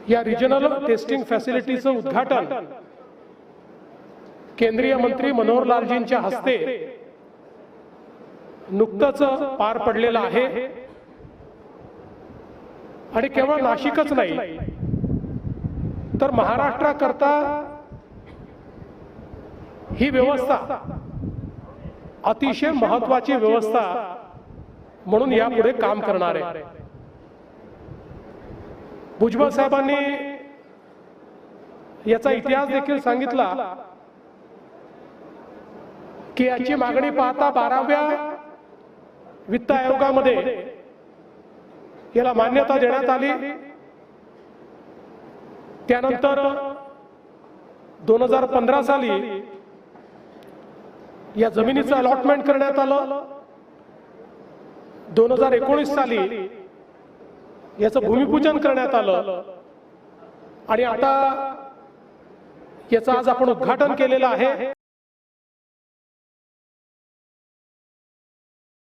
या regional testing फॅसिलिटीचं उद्घाटन केंद्रीय मंत्री मनोहर लालजींच्या हस्ते नुकतंच पार पडलेलं आहे। आणि केवळ नाशिकच नाही तर महाराष्ट्राकरता ही व्यवस्था अतिशय महत्त्वाची व्यवस्था म्हणून यापुढे काम करणार आहे। भुजबळ साहेबांनी याचा इतिहास देखील सांगितला की याची मागणी पाहता 12व्या वित्त आयोगामध्ये याला मान्यता देण्यात आली। त्यानंतर 2015 साली या जमिनीचं अलॉटमेंट करण्यात आलं। 2019 साली याचं भूमिपूजन करण्यात आलं आणि आता याचं आज आपण उद्घाटन केलेलं आहे।